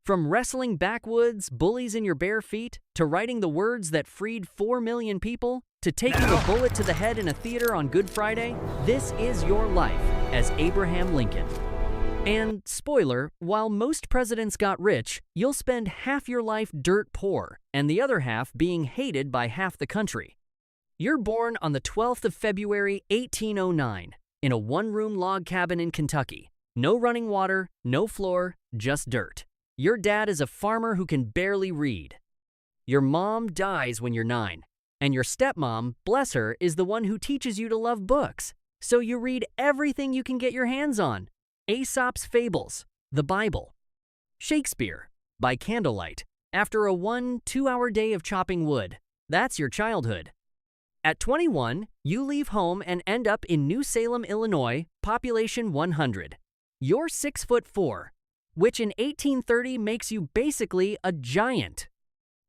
From wrestling backwoods, bullies in your bare feet, to writing the words that freed 4 million people, to taking a bullet to the head in a theater on Good Friday, this is your life as Abraham Lincoln. And, spoiler, while most presidents got rich, you'll spend half your life dirt poor, and the other half being hated by half the country. You're born on the 12th of February, 1809, in a one-room log cabin in Kentucky. No running water, no floor, just dirt. Your dad is a farmer who can barely read. Your mom dies when you're 9, and your stepmom, bless her, is the one who teaches you to love books. So you read everything you can get your hands on. Aesop's Fables, the Bible, Shakespeare, by candlelight, after a 1-2-hour day of chopping wood. That's your childhood. At 21, you leave home and end up in New Salem, Illinois, population 100. You're 6'4", which in 1830 makes you basically a giant.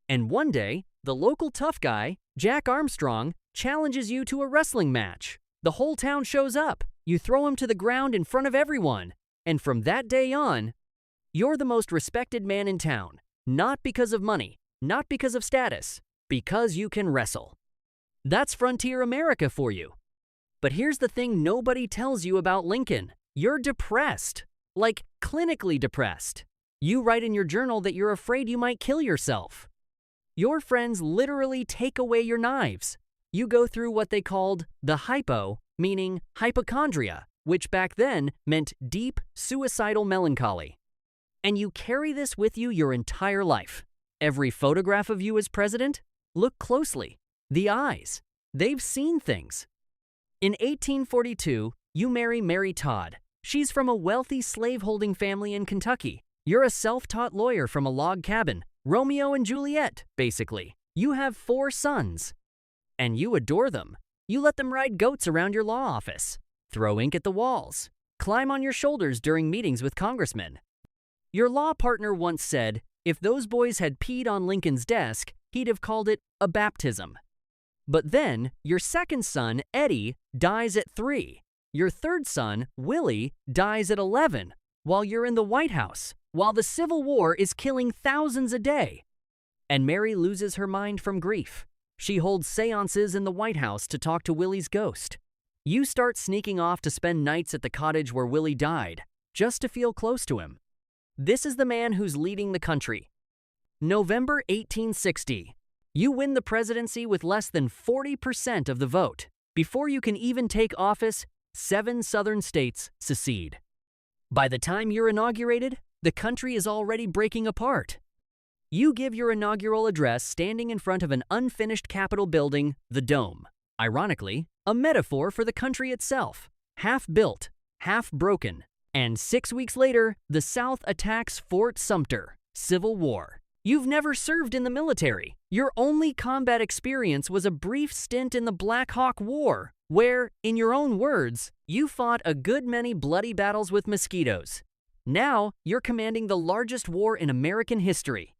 And one day, the local tough guy, Jack Armstrong, challenges you to a wrestling match. The whole town shows up. You throw him to the ground in front of everyone. And from that day on, you're the most respected man in town. Not because of money, not because of status, because you can wrestle. That's frontier America for you. But here's the thing nobody tells you about Lincoln. You're depressed. Like, clinically depressed. You write in your journal that you're afraid you might kill yourself. Your friends literally take away your knives. You go through what they called the hypo, meaning hypochondria, which back then meant deep, suicidal melancholy. And you carry this with you your entire life. Every photograph of you as president? Look closely. The eyes. They've seen things. In 1842, you marry Mary Todd. She's from a wealthy slaveholding family in Kentucky. You're a self-taught lawyer from a log cabin. Romeo and Juliet, basically. You have 4 sons. And you adore them. You let them ride goats around your law office, throw ink at the walls, climb on your shoulders during meetings with congressmen. Your law partner once said, if those boys had peed on Lincoln's desk, he'd have called it a baptism. But then, your second son, Eddie, dies at 3. Your third son, Willie, dies at 11, while you're in the White House, while the Civil War is killing thousands a day. And Mary loses her mind from grief. She holds seances in the White House to talk to Willie's ghost. You start sneaking off to spend nights at the cottage where Willie died, just to feel close to him. This is the man who's leading the country. November 1860. You win the presidency with less than 40% of the vote. Before you can even take office, 7 southern states secede. By the time you're inaugurated, the country is already breaking apart. You give your inaugural address standing in front of an unfinished Capitol building, the Dome. Ironically, a metaphor for the country itself. Half built, half broken. And 6 weeks later, the South attacks Fort Sumter. Civil War. You've never served in the military. Your only combat experience was a brief stint in the Black Hawk War, where, in your own words, you fought a good many bloody battles with mosquitoes. Now, you're commanding the largest war in American history.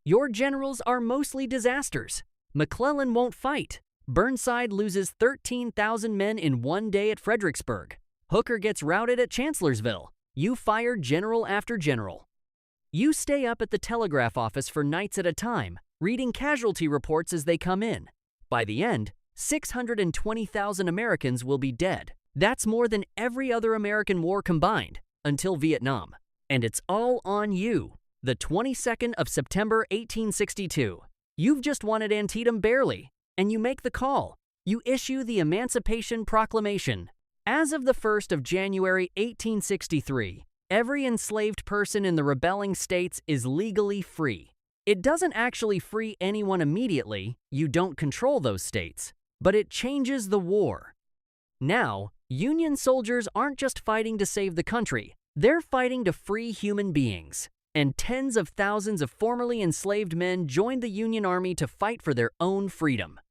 Your generals are mostly disasters. McClellan won't fight. Burnside loses 13,000 men in one day at Fredericksburg. Hooker gets routed at Chancellorsville. You fire general after general. You stay up at the telegraph office for nights at a time, reading casualty reports as they come in. By the end, 620,000 Americans will be dead. That's more than every other American war combined, until Vietnam. And it's all on you. The 22nd of September 1862. You've just won at Antietam barely, and you make the call. You issue the Emancipation Proclamation. As of the 1st of January 1863, every enslaved person in the rebelling states is legally free. It doesn't actually free anyone immediately, you don't control those states, but it changes the war. Now, Union soldiers aren't just fighting to save the country, they're fighting to free human beings. And tens of thousands of formerly enslaved men joined the Union Army to fight for their own freedom.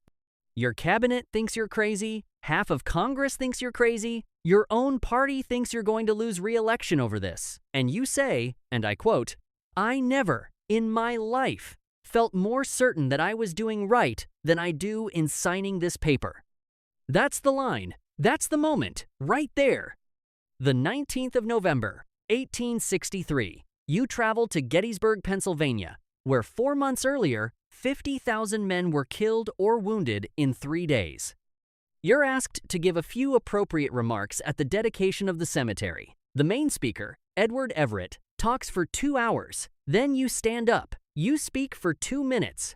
Your cabinet thinks you're crazy, half of Congress thinks you're crazy, your own party thinks you're going to lose re-election over this. And you say, and I quote, "I never, in my life, felt more certain that I was doing right than I do in signing this paper." That's the line. That's the moment, right there. The 19th of November, 1863. You travel to Gettysburg, Pennsylvania, where 4 months earlier, 50,000 men were killed or wounded in 3 days. You're asked to give a few appropriate remarks at the dedication of the cemetery. The main speaker, Edward Everett, talks for 2 hours. Then you stand up. You speak for 2 minutes.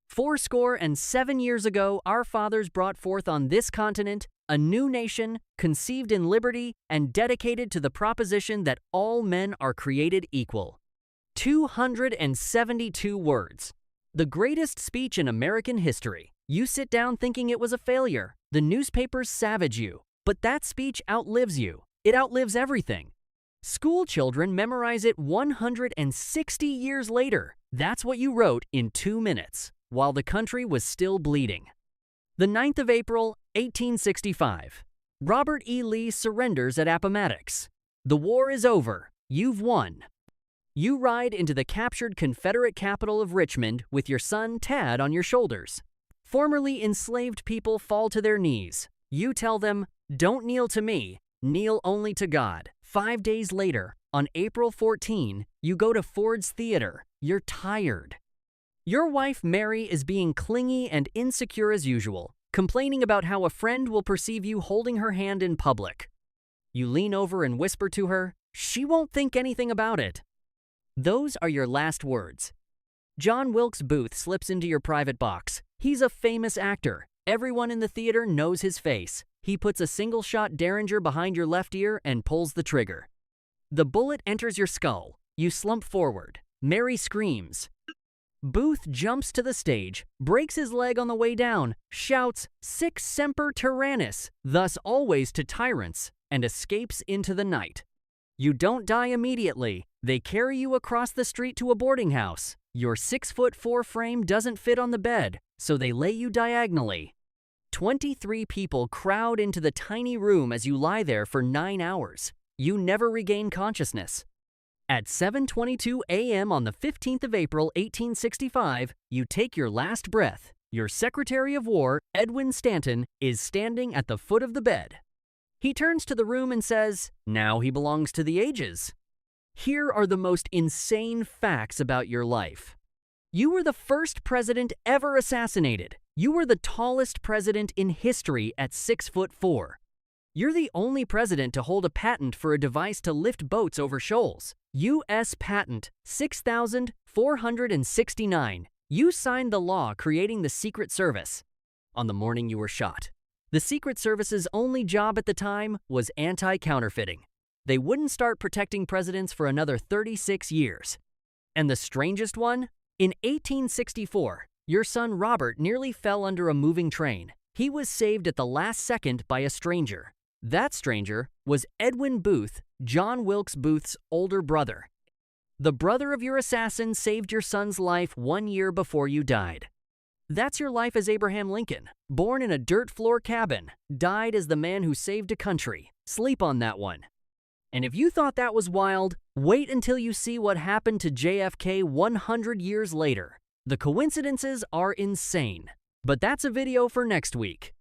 77 years ago, our fathers brought forth on this continent a new nation, conceived in liberty and dedicated to the proposition that all men are created equal. 272 words. The greatest speech in American history. You sit down thinking it was a failure. The newspapers savage you. But that speech outlives you. It outlives everything. School children memorize it 160 years later. That's what you wrote in 2 minutes, while the country was still bleeding. The 9th of April, 1865. Robert E. Lee surrenders at Appomattox. The war is over. You've won. You ride into the captured Confederate capital of Richmond with your son Tad on your shoulders. Formerly enslaved people fall to their knees. You tell them, "Don't kneel to me, kneel only to God." 5 days later, on April 14, you go to Ford's Theater. You're tired. Your wife Mary is being clingy and insecure as usual, complaining about how a friend will perceive you holding her hand in public. You lean over and whisper to her, "She won't think anything about it." Those are your last words. John Wilkes Booth slips into your private box. He's a famous actor. Everyone in the theater knows his face. He puts a single-shot Derringer behind your left ear and pulls the trigger. The bullet enters your skull. You slump forward. Mary screams. Booth jumps to the stage, breaks his leg on the way down, shouts, "Sic semper tyrannis," thus always to tyrants, and escapes into the night. You don't die immediately. They carry you across the street to a boarding house. Your 6'4" frame doesn't fit on the bed, so they lay you diagonally. 23 people crowd into the tiny room as you lie there for 9 hours. You never regain consciousness. At 7:22 a.m. on the 15th of April, 1865, you take your last breath. Your Secretary of War, Edwin Stanton, is standing at the foot of the bed. He turns to the room and says, "Now he belongs to the ages." Here are the most insane facts about your life. You were the first president ever assassinated. You were the tallest president in history at 6'4". You're the only president to hold a patent for a device to lift boats over shoals. U.S. Patent 6469. You signed the law creating the Secret Service on the morning you were shot. The Secret Service's only job at the time was anti-counterfeiting. They wouldn't start protecting presidents for another 36 years. And the strangest one? In 1864, your son Robert nearly fell under a moving train. He was saved at the last second by a stranger. That stranger was Edwin Booth, John Wilkes Booth's older brother. The brother of your assassin saved your son's life 1 year before you died. That's your life as Abraham Lincoln, born in a dirt floor cabin, died as the man who saved a country. Sleep on that one. And if you thought that was wild, wait until you see what happened to JFK 100 years later. The coincidences are insane. But that's a video for next week.